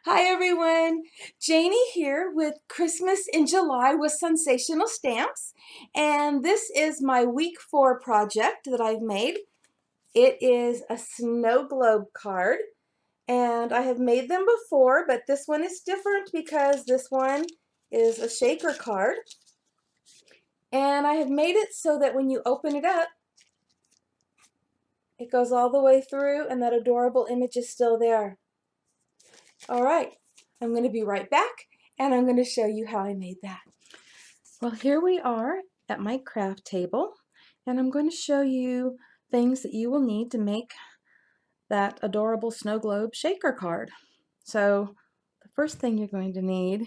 Hi everyone, Janie here with Christmas in July with Sunsational Stamps, and this is my week 4 project that I've made. It is a snow globe card, and I have made them before, but this one is different because this one is a shaker card, and I have made it so that when you open it up, it goes all the way through and that adorable image is still there. All right, I'm going to be right back and I'm going to show you how I made that. Well, here we are at my craft table, and I'm going to show you things that you will need to make that adorable snow globe shaker card. So the first thing you're going to need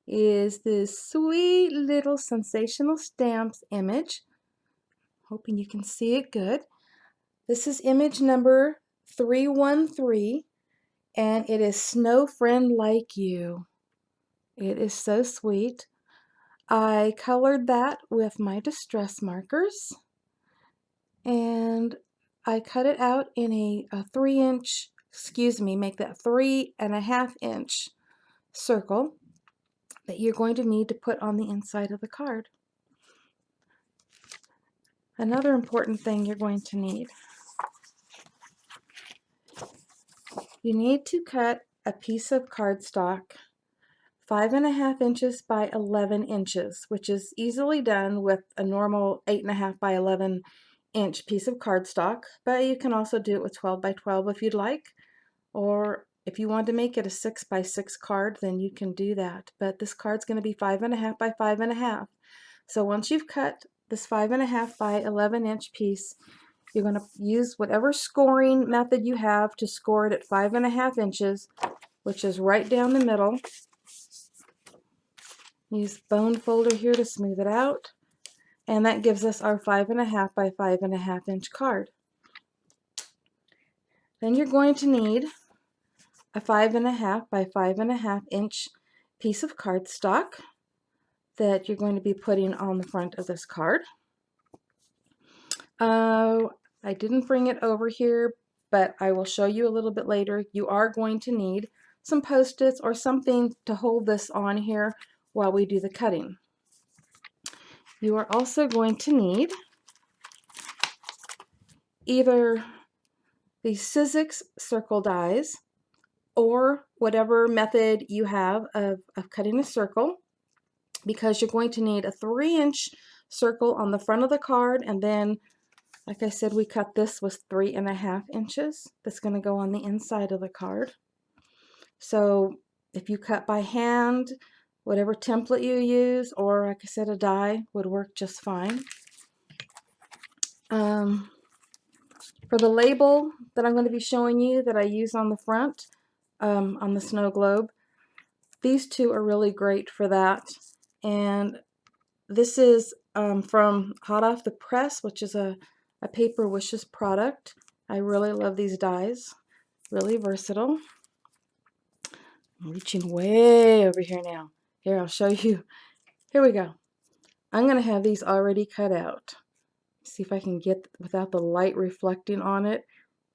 is this sweet little Sunsational Stamps image. Hoping you can see it good. This is image number 313. And it is Snow Friend Like You. It is so sweet. I colored that with my distress markers, and I cut it out in a 3-inch, make that 3.5-inch circle that you're going to need to put on the inside of the card. Another important thing you're going to need. You need to cut a piece of cardstock 5.5 inches by 11 inches, which is easily done with a normal 8.5 by 11 inch piece of cardstock, but you can also do it with 12 by 12 if you'd like, or if you want to make it a 6 by 6 card, then you can do that. But this card's going to be 5.5 by 5.5. So once you've cut this 5.5 by 11 inch piece, you're going to use whatever scoring method you have to score it at 5.5 inches, which is right down the middle. Use bone folder here to smooth it out, and that gives us our 5.5 by 5.5 inch card. Then you're going to need a 5.5 by 5.5 inch piece of cardstock that you're going to be putting on the front of this card. I didn't bring it over here, but I will show you a little bit later. You are going to need some Post-its or something to hold this on here while we do the cutting. You are also going to need either the Sizzix circle dies or whatever method you have of cutting a circle, because you're going to need a 3-inch circle on the front of the card, and then, like I said, we cut this with 3.5 inches. That's going to go on the inside of the card. So if you cut by hand, whatever template you use, or like I said, a die would work just fine. For the label that I'm going to be showing you that I use on the front, on the snow globe, these two are really great for that. And this is from Hot Off the Press, which is a Paper Wishes product. I really love these dies. Really versatile. I'm reaching way over here now. Here, I'll show you. Here we go. I'm going to have these already cut out. See if I can get without the light reflecting on it.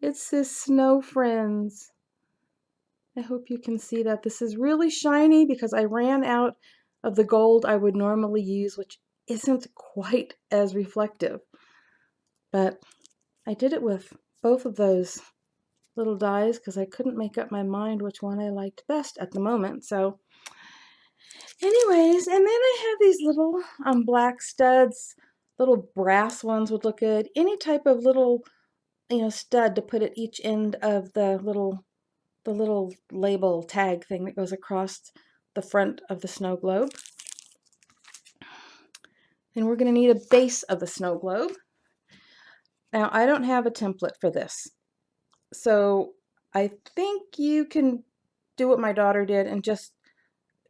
It says Snow Friends. I hope you can see that. This is really shiny because I ran out of the gold I would normally use, which isn't quite as reflective. But I did it with both of those little dies because I couldn't make up my mind which one I liked best at the moment. So anyways, and then I have these little black studs. Little brass ones would look good. Any type of little, stud to put at each end of the little label tag thing that goes across the front of the snow globe. And we're going to need a base of the snow globe. Now, I don't have a template for this, so I think you can do what my daughter did and just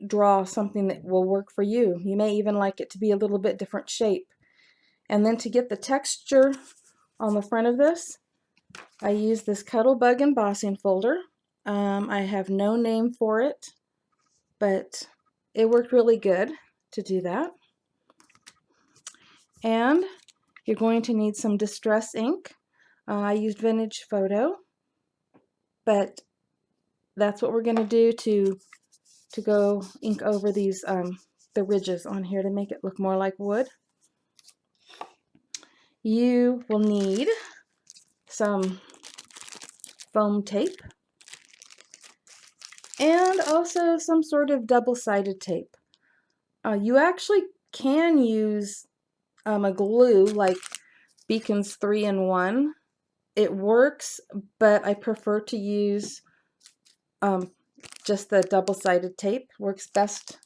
draw something that will work for you. You may even like it to be a little bit different shape. And then to get the texture on the front of this, I use this Cuttlebug embossing folder. I have no name for it, but it worked really good to do that. And you're going to need some distress ink. I used Vintage Photo, but that's what we're going to do to go ink over these the ridges on here to make it look more like wood. You will need some foam tape and also some sort of double-sided tape. You actually can use a glue like Beacon's 3-in-1. It works, but I prefer to use just the double-sided tape. Works best.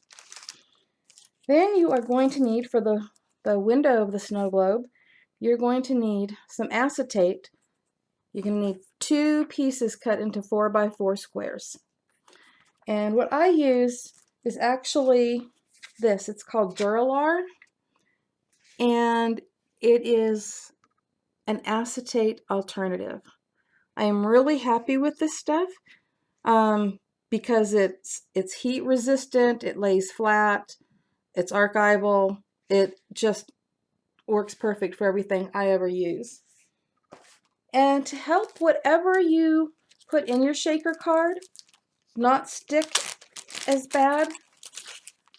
Then you are going to need, for the window of the snow globe, you're going to need some acetate. You're going to need 2 pieces cut into 4x4 squares. And what I use is actually this. It's called Duralar, and it is an acetate alternative. I am really happy with this stuff because it's heat resistant, it lays flat, it's archival, it just works perfect for everything I ever use. And to help whatever you put in your shaker card not stick as bad,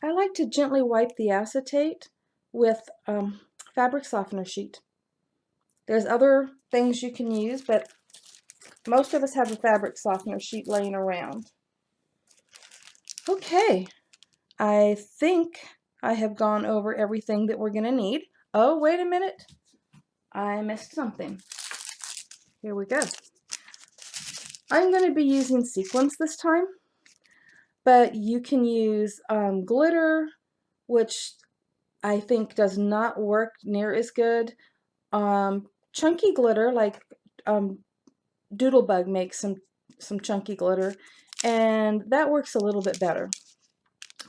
I like to gently wipe the acetate with fabric softener sheet. There's other things you can use, but most of us have a fabric softener sheet laying around. Okay, I think I have gone over everything that we're going to need. Oh, wait a minute. I missed something. Here we go. I'm going to be using sequins this time, but you can use glitter, which I think does not work near as good. Chunky glitter, like Doodlebug makes some chunky glitter, and that works a little bit better.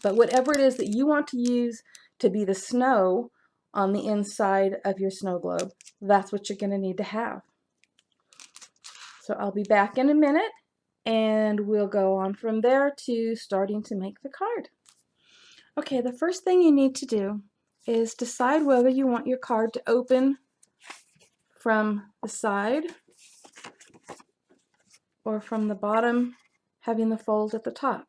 But whatever it is that you want to use to be the snow on the inside of your snow globe, that's what you're going to need to have. So I'll be back in a minute, and we'll go on from there to starting to make the card. Okay, the first thing you need to do is decide whether you want your card to open from the side or from the bottom, having the fold at the top.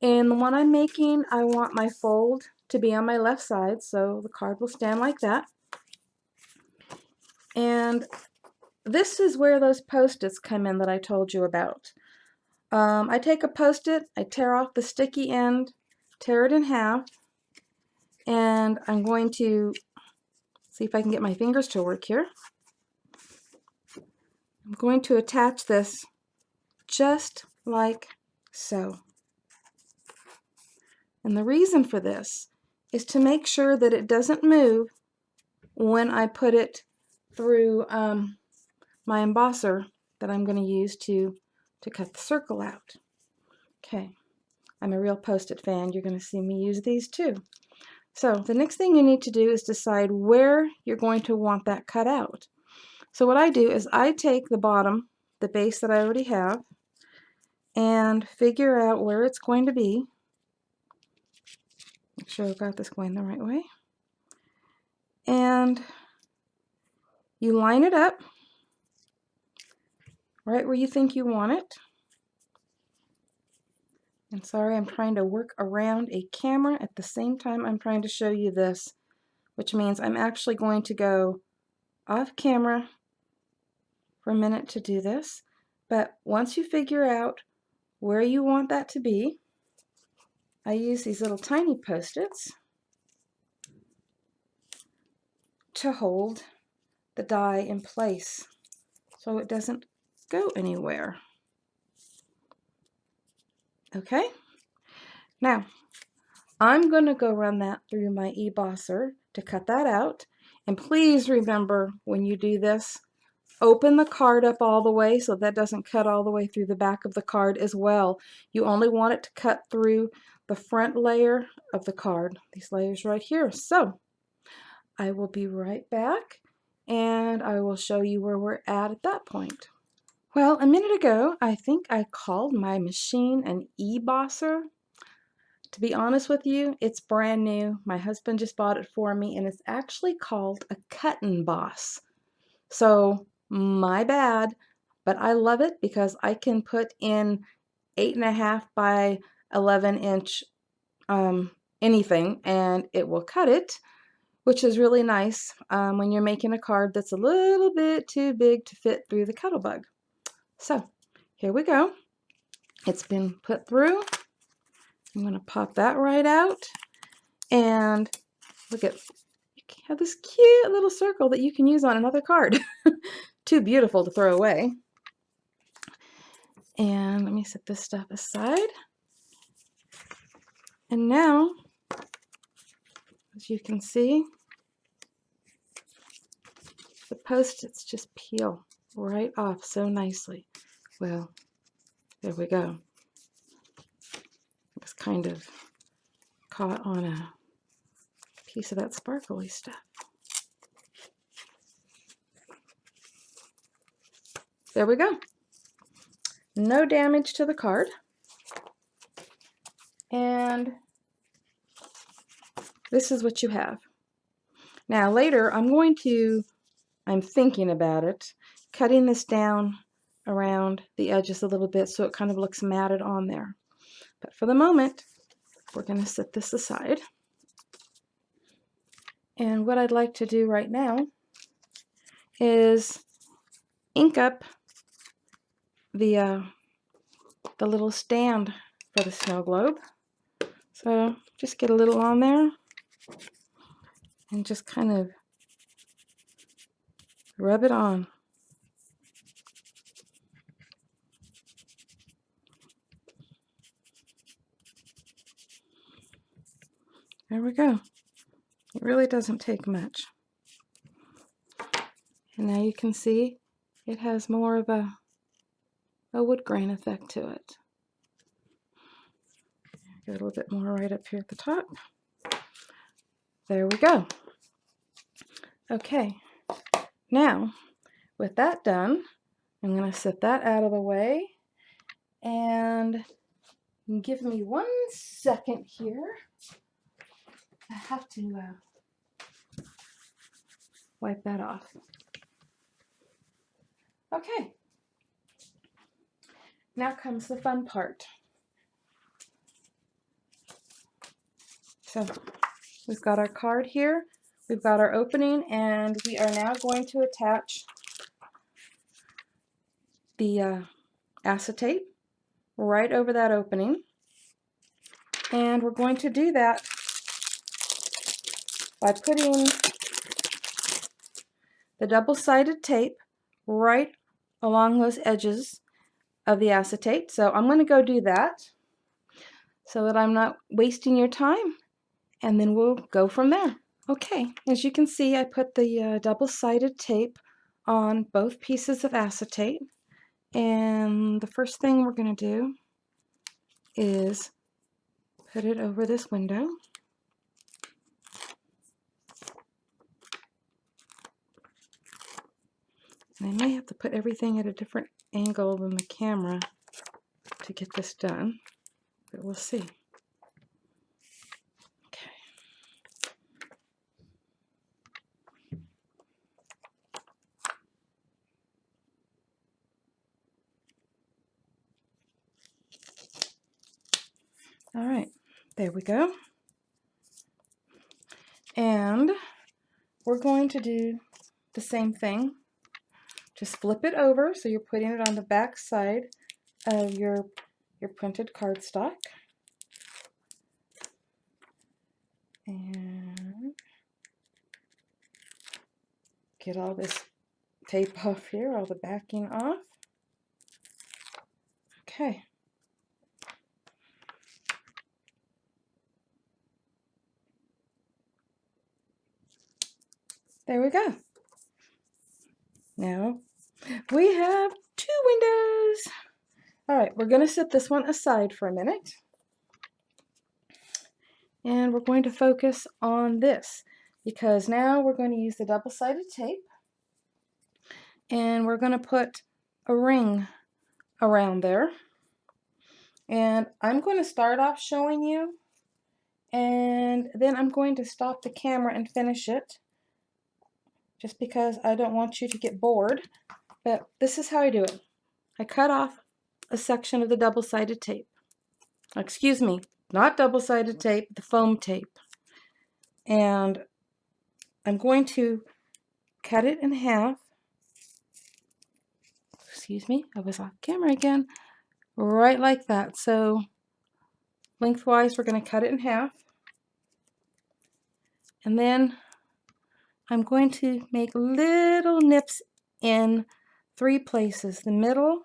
In the one I'm making, I want my fold to be on my left side, so the card will stand like that. And this is where those Post-its come in that I told you about. I take a Post-it, I tear off the sticky end, tear it in half, and I'm going to see if I can get my fingers to work here. I'm going to attach this just like so. And the reason for this is to make sure that it doesn't move when I put it through my embosser that I'm going to use to cut the circle out. Okay, I'm a real Post-it fan. You're going to see me use these too. So the next thing you need to do is decide where you're going to want that cut out. So what I do is I take the bottom, the base that I already have, and figure out where it's going to be. Make sure I've got this going the right way. And you line it up right where you think you want it. And sorry, I'm trying to work around a camera at the same time I'm trying to show you this, which means I'm actually going to go off camera for a minute to do this. But once you figure out where you want that to be, I use these little tiny Post-its to hold the die in place so it doesn't go anywhere. Okay, now I'm going to go run that through my embosser to cut that out. And please remember, when you do this, open the card up all the way so that doesn't cut all the way through the back of the card as well. You only want it to cut through the front layer of the card, these layers right here. So I will be right back, and I will show you where we're at that point. Well, a minute ago, I think I called my machine an embosser. To be honest with you, it's brand new. My husband just bought it for me, and it's actually called a cut and emboss. So my bad, but I love it because I can put in 8.5 by 11-inch anything, and it will cut it, which is really nice when you're making a card that's a little bit too big to fit through the Cuttlebug. So here we go. It's been put through. I'm going to pop that right out, and look at, you have this cute little circle that you can use on another card. Too beautiful to throw away. And let me set this stuff aside. And now, as you can see, the Post-its just peel right off so nicely. Well, there we go. It's kind of caught on a piece of that sparkly stuff. There we go. No damage to the card. And this is what you have. Now later I'm thinking about it, cutting this down around the edges a little bit so it kind of looks matted on there. But for the moment, we're going to set this aside. And what I'd like to do right now is ink up the little stand for the snow globe. So just get a little on there and just kind of rub it on. There we go. It really doesn't take much. And now you can see it has more of a wood grain effect to it. Get a little bit more right up here at the top. There we go. Okay, now with that done, I'm going to set that out of the way, and give me 1 second here. I have to wipe that off. Okay, now comes the fun part. So we've got our card here, we've got our opening, and we are now going to attach the acetate right over that opening. And we're going to do that by putting the double-sided tape right along those edges of the acetate. So I'm going to go do that so that I'm not wasting your time, and then we'll go from there. Okay, as you can see, I put the double-sided tape on both pieces of acetate, and the first thing we're going to do is put it over this window. And I may have to put everything at a different angle than the camera to get this done, but we'll see. Okay. All right, there we go. And we're going to do the same thing. Just flip it over so you're putting it on the back side of your printed cardstock. And get all this tape off here, all the backing off. Okay. There we go. Now we have 2 windows. All right, we're going to set this one aside for a minute. And we're going to focus on this, because now we're going to use the double-sided tape, and we're going to put a ring around there. And I'm going to start off showing you, and then I'm going to stop the camera and finish it, just because I don't want you to get bored. But this is how I do it. I cut off a section of the double-sided tape. Excuse me, not double-sided tape, the foam tape. And I'm going to cut it in half. Excuse me, I was off camera again. Right like that. So lengthwise, we're going to cut it in half. And then I'm going to make little nips in 3 places, the middle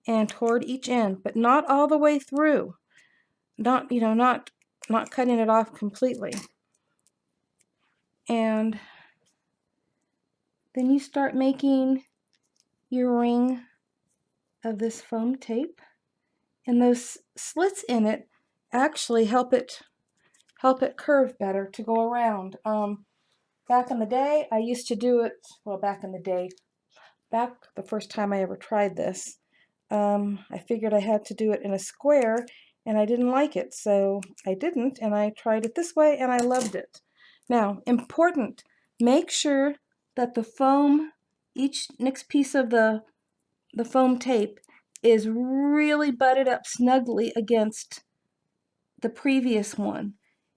and toward each end, but not all the way through. Not, you know, not cutting it off completely. And then you start making your ring of this foam tape, and those slits in it actually help it curve better to go around. Back in the day, I used to do it, well, back the first time I ever tried this, I figured I had to do it in a square, and I didn't like it, so I didn't, and I tried it this way, and I loved it. Now, important, make sure that the foam, each next piece of the foam tape is really butted up snugly against the previous one.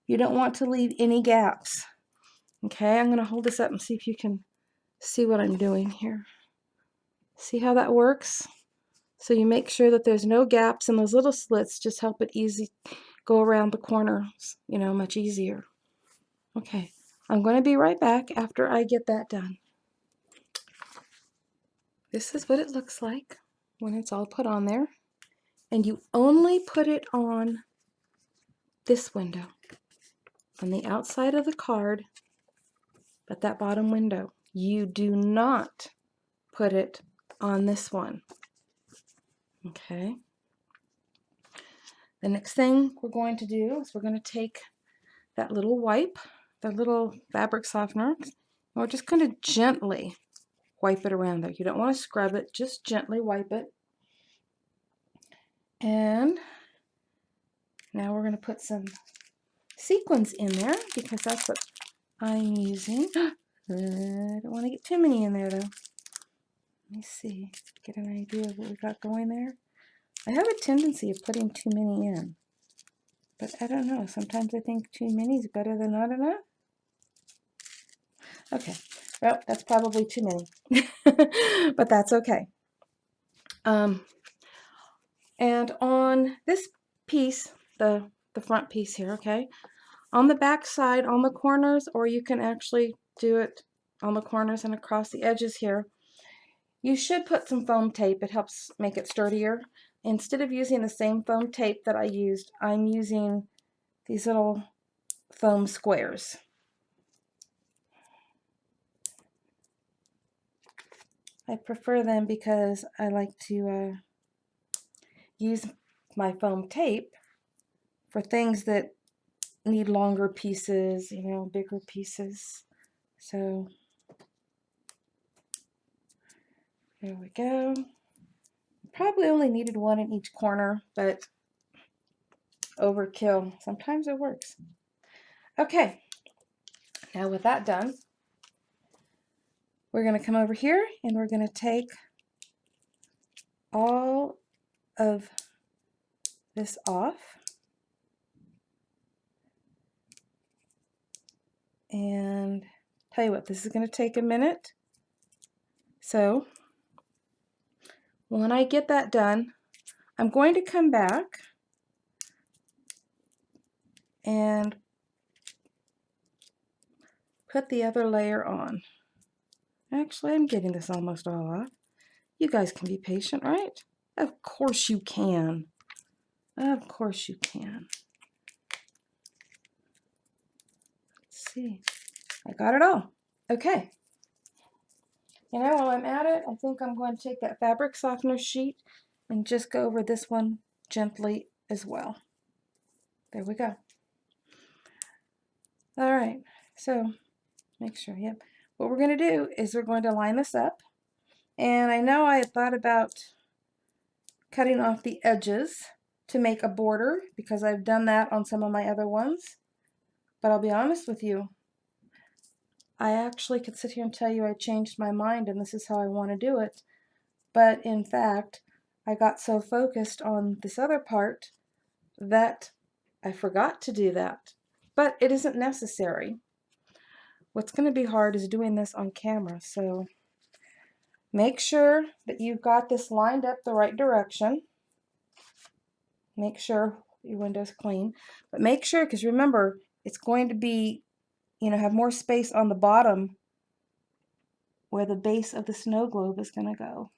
You don't want to leave any gaps. Okay, I'm going to hold this up and see if you can see what I'm doing here. See how that works? So you make sure that there's no gaps, and those little slits just help it easy go around the corners, you know, much easier. Okay, I'm going to be right back after I get that done. This is what it looks like when it's all put on there. And you only put it on this window, on the outside of the card, but that bottom window. You do not put it on this one. Okay. The next thing we're going to do is we're going to take that little wipe, that little fabric softener, and we're just going to gently wipe it around there. You don't want to scrub it, just gently wipe it. And now we're going to put some sequins in there because that's what I'm using. I don't want to get too many in there though. Let me see, get an idea of what we got going there. I have a tendency of putting too many in, but I don't know. Sometimes I think too many is better than not enough. Okay, well, that's probably too many, but that's okay. And on this piece, the front piece here, okay, on the back side, on the corners, or you can actually do it on the corners and across the edges here, you should put some foam tape. It helps make it sturdier. Instead of using the same foam tape that I used, I'm using these little foam squares. I prefer them because I like to use my foam tape for things that need longer pieces, you know, bigger pieces. So there we go. Probably only needed one in each corner, but overkill. Sometimes it works. Okay, now with that done, we're going to come over here and we're going to take all of this off. And tell you what, this is going to take a minute. So when I get that done, I'm going to come back and put the other layer on. Actually, I'm getting this almost all off. You guys can be patient, right? Of course you can. Of course you can. Let's see. I got it all. Okay. You know, while I'm at it, I think I'm going to take that fabric softener sheet and just go over this one gently as well. There we go. All right, so make sure, yep. What we're going to do is we're going to line this up. And I know I had thought about cutting off the edges to make a border because I've done that on some of my other ones. But I'll be honest with you, I actually could sit here and tell you I changed my mind and this is how I want to do it. But in fact, I got so focused on this other part that I forgot to do that. But it isn't necessary. What's going to be hard is doing this on camera, so make sure that you've got this lined up the right direction. Make sure your window's clean, but make sure, because remember, it's going to be, have more space on the bottom where the base of the snow globe is going to go.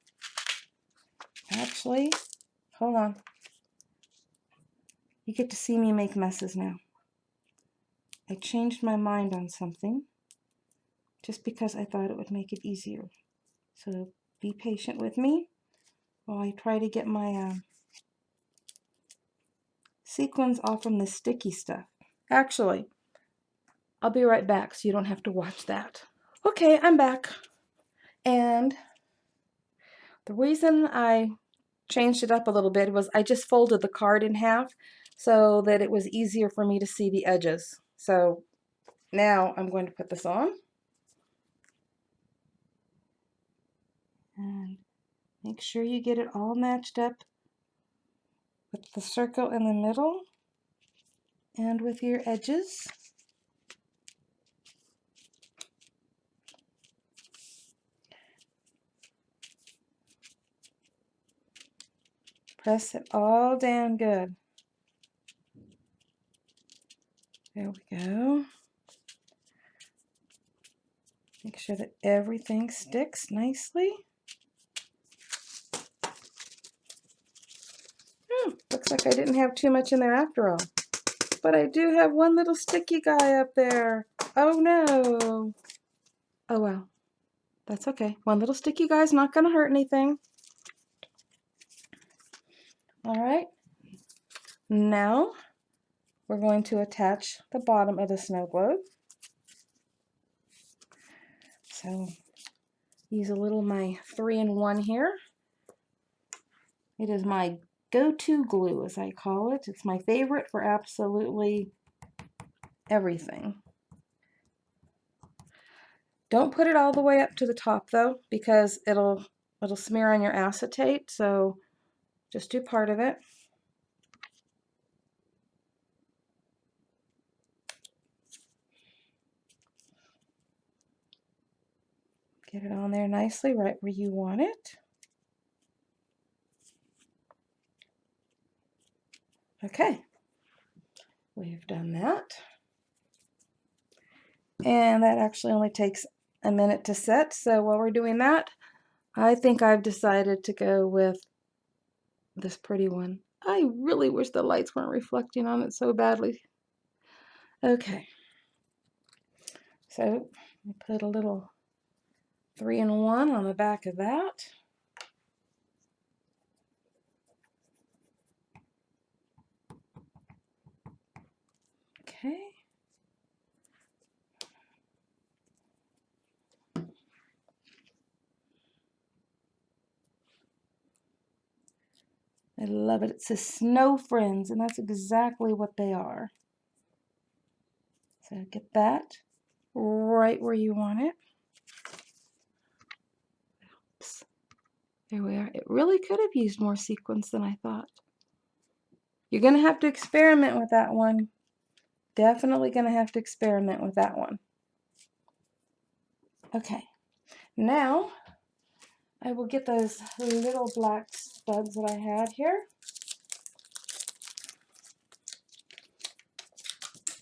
Actually, hold on. You get to see me make messes now. I changed my mind on something just because I thought it would make it easier. So be patient with me while I try to get my sequins off from the sticky stuff. Actually, I'll be right back so you don't have to watch that. Okay, I'm back. And the reason I changed it up a little bit was I just folded the card in half so that it was easier for me to see the edges. So now I'm going to put this on. And make sure you get it all matched up with the circle in the middle and with your edges. Press it all down good. There we go. Make sure that everything sticks nicely. Looks like I didn't have too much in there after all. But I do have one little sticky guy up there. Oh no. Oh well. That's okay. One little sticky guy's not going to hurt anything. Alright. Now we're going to attach the bottom of the snow globe. So use a little my 3-in-1 here. It is my go-to glue, as I call it. It's my favorite for absolutely everything. Don't put it all the way up to the top though, because it'll smear on your acetate, so just do part of it. Get it on there nicely right where you want it. Okay, we've done that. And that actually only takes a minute to set, so while we're doing that, I think I've decided to go with this pretty one. I really wish the lights weren't reflecting on it so badly. Okay, so I put a little 3-in-1 on the back of that. Okay. I love it. It says Snow Friends, and that's exactly what they are. So get that right where you want it. Oops. There we are. It really could have used more sequins than I thought. You're going to have to experiment with that one. Definitely going to have to experiment with that one. Okay. Now, I will get those little black studs that I had here.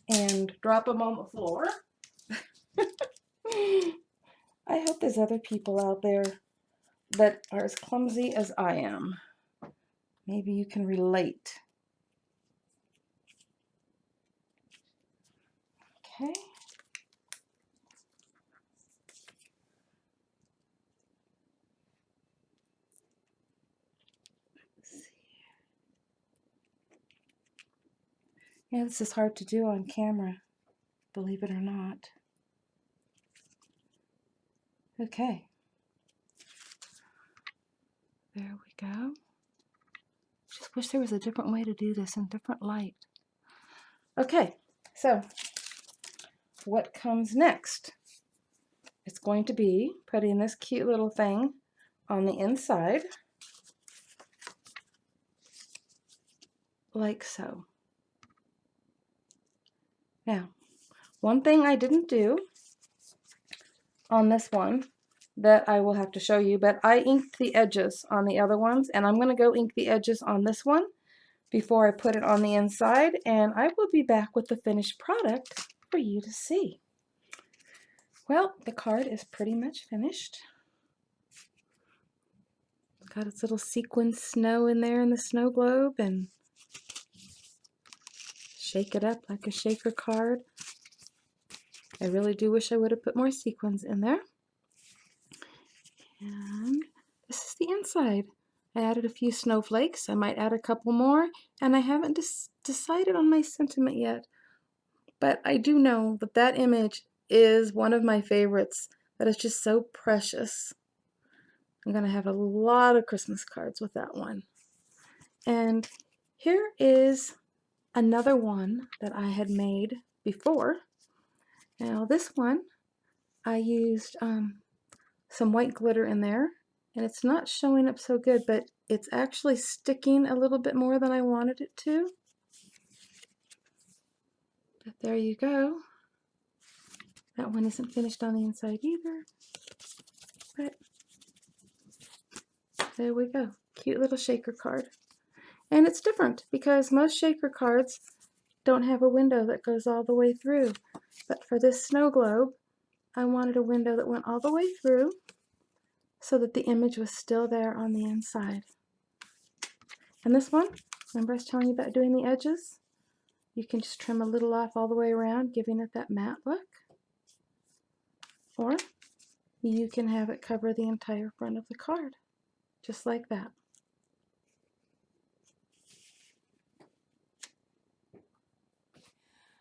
And drop them on the floor. I hope there's other people out there that are as clumsy as I am. Maybe you can relate. Okay. Let's see. Yeah, this is hard to do on camera, believe it or not. Okay. There we go. Just wish there was a different way to do this in different light. Okay, so what comes next? It's going to be putting this cute little thing on the inside. like so. Now, one thing I didn't do on this one that I will have to show you, but I inked the edges on the other ones, and I'm going to go ink the edges on this one before I put it on the inside, and I will be back with the finished product for you to see. Well, the card is pretty much finished. It's got its little sequin snow in there in the snow globe, and shake it up like a shaker card. I really do wish I would have put more sequins in there. And this is the inside. I added a few snowflakes. I might add a couple more, and I haven't decided on my sentiment yet. But I do know that that image is one of my favorites, that is just so precious. I'm going to have a lot of Christmas cards with that one. And here is another one that I had made before. Now this one, I used some white glitter in there, and it's not showing up so good, but it's actually sticking a little bit more than I wanted it to. But there you go. That one isn't finished on the inside either, but there we go. Cute little shaker card. And it's different because most shaker cards don't have a window that goes all the way through. But for this snow globe, I wanted a window that went all the way through so that the image was still there on the inside. And this one, remember I was telling you about doing the edges? You can just trim a little off all the way around, giving it that matte look. Or you can have it cover the entire front of the card, just like that.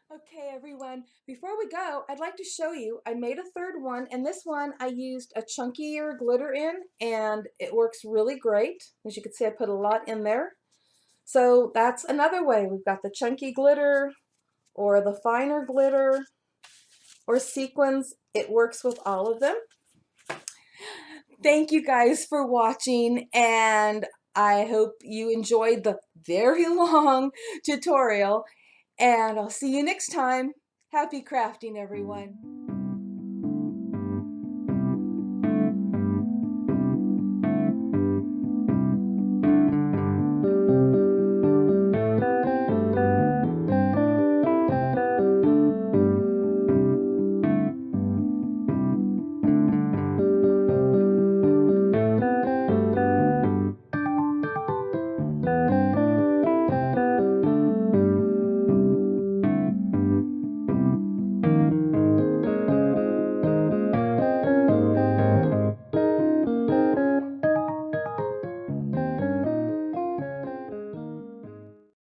Okay, everyone, before we go, I'd like to show you, I made a third one, and this one I used a chunkier glitter in, and it works really great. As you can see, I put a lot in there. So that's another way. We've got the chunky glitter, or the finer glitter, or sequins. It works with all of them. Thank you guys for watching, and I hope you enjoyed the very long tutorial. And I'll see you next time. Happy crafting, everyone.